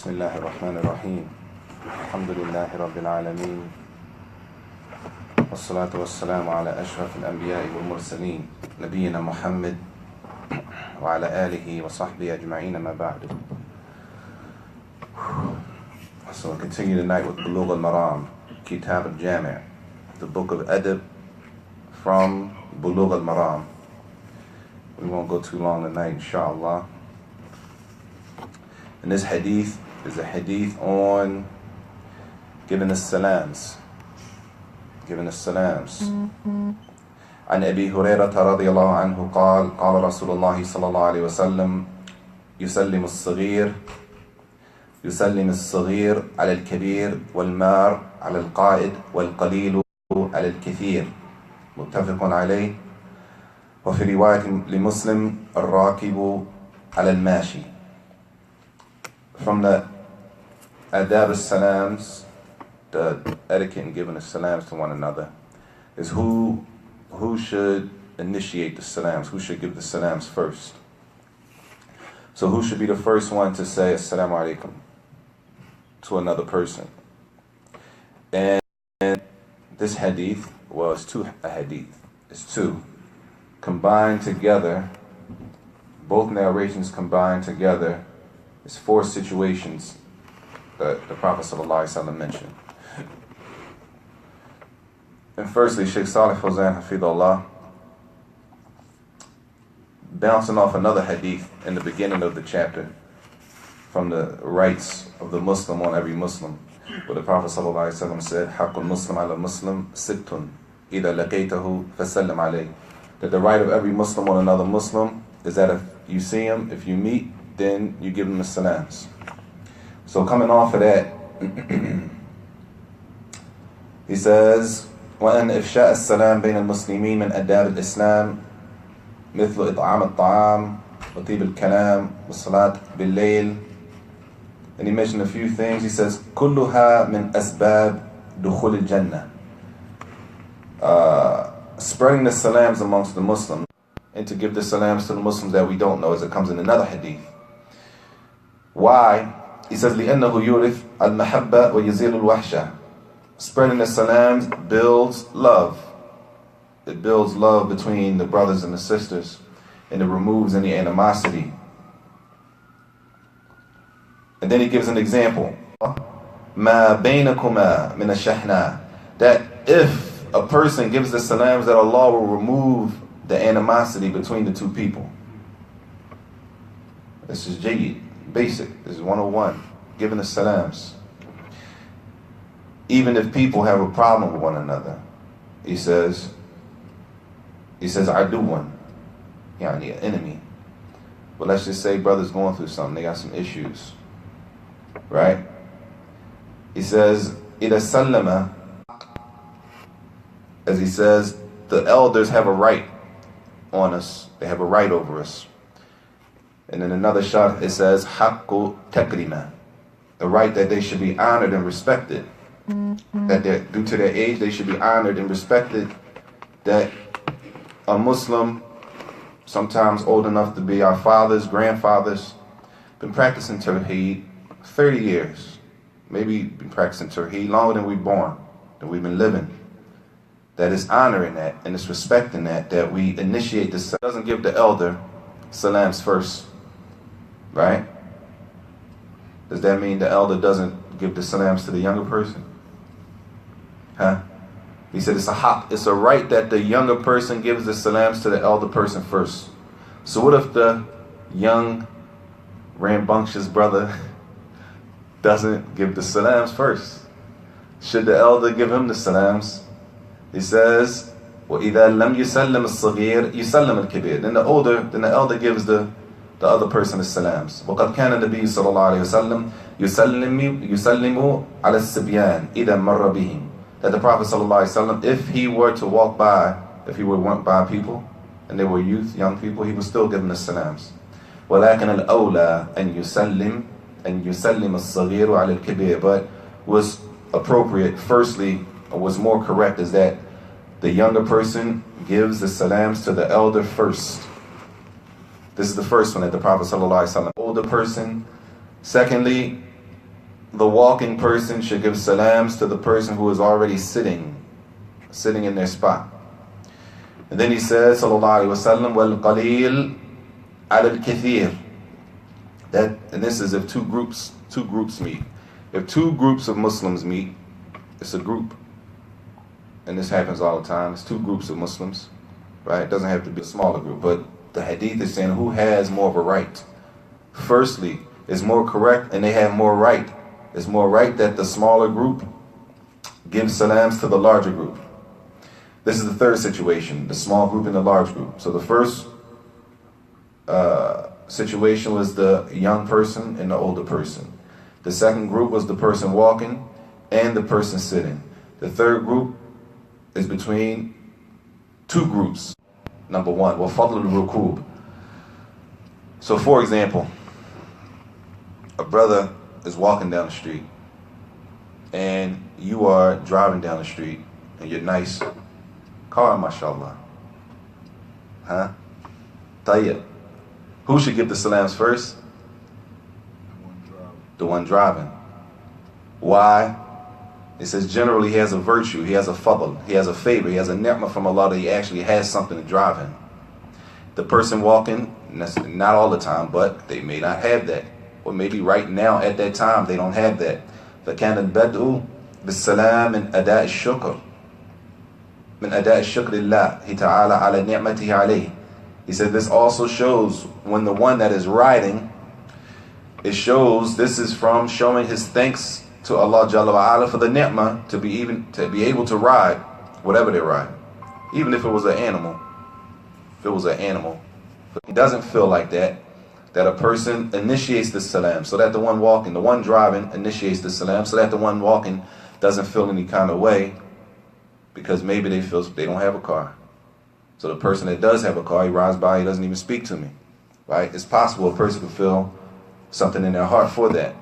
بسم الله الرحمن الرحيم الحمد لله رب العالمين والصلاة والسلام على أشرف الأنبياء والمرسلين نبينا محمد وعلى آله وصحبه أجمعين ما بعد. So we'll continue tonight with Bulugh al-Maram, Kitab al-Jami', the book of Adab from Bulugh al-Maram. We won't go too long tonight, inshallah. And this hadith is a hadith on giving the salams. Giving the salams. عن أبي هريرة رضي الله عنه قال قال رسول الله صلى الله عليه وسلم يسلم الصغير على الكبير والمار على القائد والقليل على الكثير متفق عليه. وفي رواية لمسلم الراكب على الماشي. From the adab al-salams, the etiquette in giving the salams to one another, is who should initiate the salams, who should give the salams first. So who should be the first one to say assalamu alaikum to another person? And this hadith, well, it's a hadith. It's two. Combined together, both narrations combined together, it's four situations that the Prophet ﷺ mentioned. And firstly, Shaykh Salih Fawzan Hafidhullah, bouncing off another hadith in the beginning of the chapter from the rights of the Muslim on every Muslim, where the Prophet ﷺ said, حَقُّ الْمُسْلِمْ عَلَى الْمُسْلِمْ سِتٌّ إِذَا لَقَيْتَهُ فَسَلِّمْ عَلَيْهِ. That the right of every Muslim on another Muslim is that if you see him, if you meet, then you give him the salams. So coming off of that, he says, وأن إفشاء السلام بين المسلمين من آداب الإسلام مثل إطعام الطعام وطيب الكلام والصلاة بالليل. And he mentioned a few things. He says, كلها من أسباب دخول الجنة. Spreading the salams amongst the Muslims, and to give the salams to the Muslims that we don't know, as it comes in another hadith. Why? He says, لِأَنَّهُ يُورِثْ الْمَحَبَّةِ وَيَزِيلُ الْوَحْشَةِ. Spreading the salams builds love. It builds love between the brothers and the sisters, and it removes any animosity. And then he gives an example. مَا بَيْنَكُمَا مِنَ الشَّحْنَةِ. That if a person gives the salams, that Allah will remove the animosity between the two people. This is Saajid, basic. This is 101. Giving the salams. Even if people have a problem with one another, he says, aduwan, yani an enemy. But let's just say brother's going through something, they got some issues, right? He says, إِذَا سَلَّمَ, as he says, the elders have a right on us. They have a right over us. And in another shot, it says, حَقُّ تَكْرِمَةً, the right that they should be honored and respected. That due to their age, they should be honored and respected. That a Muslim, sometimes old enough to be our fathers, grandfathers, been practicing Tawheed 30 years. Maybe been practicing Tawheed longer than we've born, than we've been living. That is honoring that and it's respecting that we initiate this. Doesn't give the elder salams first, right? Does that mean the elder doesn't give the salams to the younger person? Huh? He said it's a haq. It's a right that the younger person gives the salams to the elder person first. So what if the young, rambunctious brother doesn't give the salams first? Should the elder give him the salams? He says, وَإِذَا لَمْ يُسَلِّمْ الصَّغِيرِ يُسَلِّمْ الْكِبِيرِ. Then the elder gives the other person the salams. وَقَدْ كَانَ النَّبِيُّ صلى الله عليه وسلم يُسَلِّمُ عَلَى الصِّبْيَانِ إِذَا مَرَّ بِهِمْ. That the Prophet صلى الله عليه وسلم, if he were to walk by people, and they were youth, young people, he would still give them the salams. وَلَكِنَ الْأَوْلَى أَنْ يُسَلِّمْ الصَّغِيرُ عَلَى الْكِبِيرِ. But was appropriate, firstly, or what's more correct, is that the younger person gives the salams to the elder first. This is the first one that the Prophet ﷺ, older person. Secondly, the walking person should give salams to the person who is already sitting in their spot. And then he says, sallallahu alaihi wasallam, wal qalil ala al-kathir. That, and this is if two groups meet. If two groups of Muslims meet, it's a group, and this happens all the time. It's two groups of Muslims, right? It doesn't have to be a smaller group, but the hadith is saying who has more of a right. Firstly, it's more correct, and they have more right. It's more right that the smaller group gives salams to the larger group. This is the third situation, the small group and the large group. So the first situation was the young person and the older person. The second group was the person walking and the person sitting. The third group is between two groups. Number one, وَفَضْلُ الرُّكُوبِ. So for example, a brother is walking down the street and you are driving down the street in your nice car, mashallah. Tayyib. Who should give the salams first? The one driving. Why? It says generally he has a virtue, he has a fadl, he has a favor, he has a ni'mah from Allah that he actually has something to drive him. The person walking, not all the time, but they may not have that. Or maybe right now at that time they don't have that. فَكَانَ الْبَدْءُ بِالسَّلَامِ مِنْ أَدَاءِ الشُّكْرِ مِنْ أَدَاءِ الشُّكْرِ اللَّهِ تَعَالَى عَلَى نِعْمَتِهِ عَلَيْهِ. He said this also shows when the one that is riding, it shows this is from showing his thanks to Allah Jalla wa'ala for the ni'mah to be able to ride whatever they ride, even if it was an animal. If it was an animal, but he doesn't feel like that a person initiates the salam, so that the one walking, the one driving initiates the salam, so that the one walking doesn't feel any kind of way, because maybe they feel they don't have a car. So the person that does have a car, he rides by, he doesn't even speak to me, right? It's possible a person can feel something in their heart for that.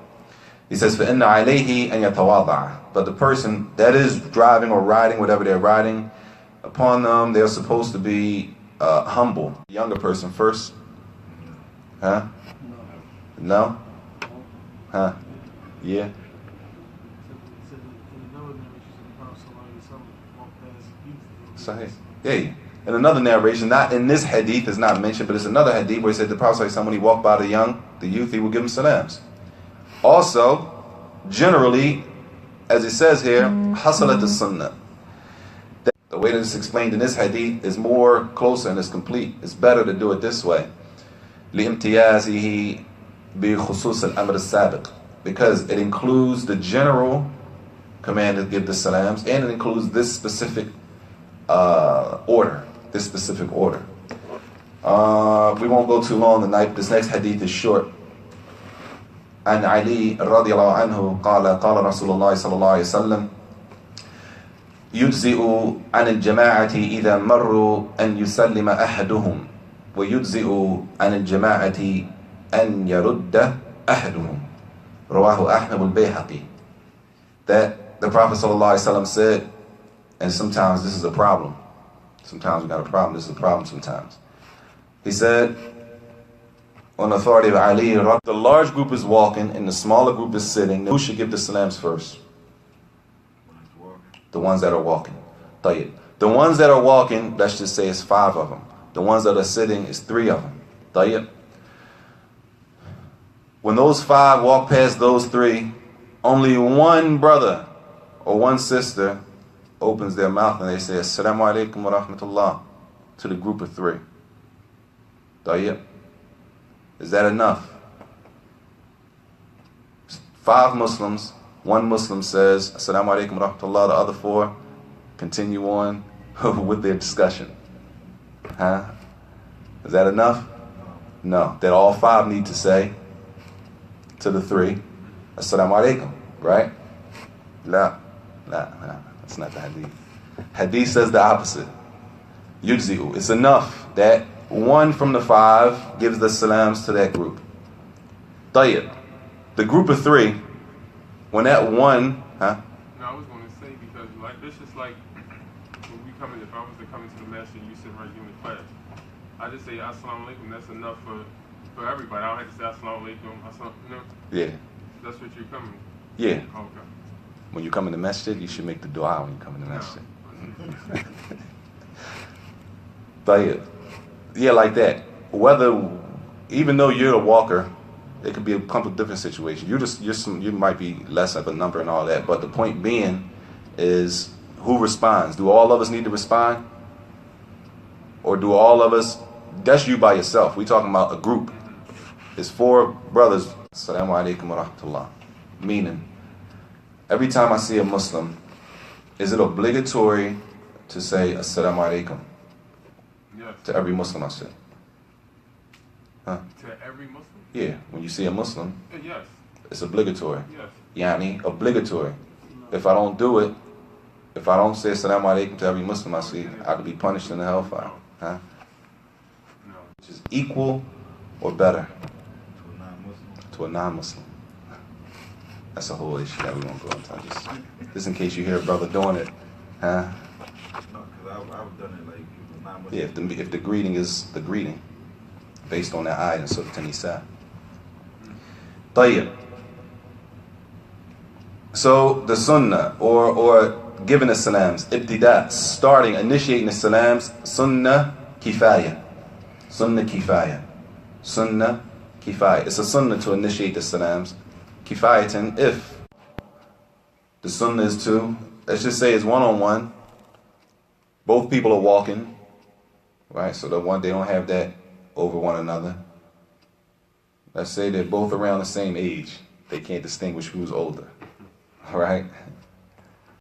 He says, فَإِنَّ عَلَيْهِ أَن يَتَوَاضَعَ. But the person that is driving or riding, whatever they're riding, upon them, they're supposed to be humble. The younger person first. Huh? No? Huh? Yeah? Sahih. Yeah. In another narration, not in this hadith, is not mentioned, but it's another hadith where he said the Prophet, when he walked by the youth, he would give him salams. Also, generally, as it says here, hasalat as-sunnah. The way that it's explained in this hadith is more closer and is complete. It's better to do it this way. لِإِمْتِيَازِهِ بِخُصُوصِ الْأَمْرِ السَّابِقِ. Because it includes the general command to give the salams, and it includes this specific order. This specific order. We won't go too long tonight. This next hadith is short. عن علي رضي الله عنه قال رسول الله صلى الله عليه وسلم يجزئ عن الجماعة إذا مروا أن يسلم أحدهم ويجزئ عن الجماعة أن يرد أحدهم رواه أحمد البيهقي. That the Prophet صلى الله عليه وسلم said, and sometimes this is a problem. Sometimes we got a problem. This is a problem sometimes. He said, on authority of Ali, the large group is walking and the smaller group is sitting. Who should give the salams first? The ones that are walking. Tayyib. The ones that are walking, let's just say it's 5 of them. The ones that are sitting is 3 of them. Tayyib. When those 5 walk past those 3, only one brother or one sister opens their mouth and they say, Assalamu alaikum wa rahmatullah, to the group of 3. Tayyib. Is that enough? 5 Muslims, 1 Muslim says, Assalamu alaikum wa rahmatullah, the other 4 continue on with their discussion. Huh? Is that enough? No. That all 5 need to say to the 3, Assalamu alaikum, right? La. That's not the hadith. Hadith says the opposite. Yujzi'u. It's enough that 1 from the 5 gives the salams to that group. Tayyib. The group of 3, when that 1, huh? No, I was going to say, because like this is like when we come in, if I was to come into the master and you sit right here in the class, I just say Assalamu alaikum, that's enough for everybody. I don't have to say Assalamu alaikum, you know? Yeah. That's what you're coming. Yeah. Okay. When you come in the masjid, you should make the dua when you come in the masjid. But yeah, like that. Even though you're a walker, it could be a couple of different situations. You might be less of a number and all that. But the point being is who responds. Do all of us need to respond? Or do all of us, that's you by yourself. We're talking about a group. It's 4 brothers. Assalamu alaikum wa rahmatullah. Meaning, every time I see a Muslim, is it obligatory to say Assalamu alaikum? Yes. To every Muslim I say? Huh? To every Muslim? Yeah, when you see a Muslim, Yes. it's obligatory. Yes. Yani, obligatory. If I don't do it, if I don't say Assalamu alaikum to every Muslim I see, I could be punished in the hellfire. Huh? No. Which is equal or better To a non-Muslim. to a non-Muslim. That's a whole issue that we won't go into. Just in case you hear a brother doing it. Huh? No, because I've done it like if a non-Muslim. Yeah, if the greeting is the greeting, based on that ayah in Surah An-Nisa. Tayyib. So the sunnah, or giving the salams, ibtida, starting, initiating the salams, sunnah kifaya. Sunnah kifaya. Sunnah kifaya. It's a sunnah to initiate the salams. Kifayatan, if the sunnah is to, let's just say it's one-on-one, both people are walking, right? So they don't have that over one another. Let's say they're both around the same age. They can't distinguish who's older, all right?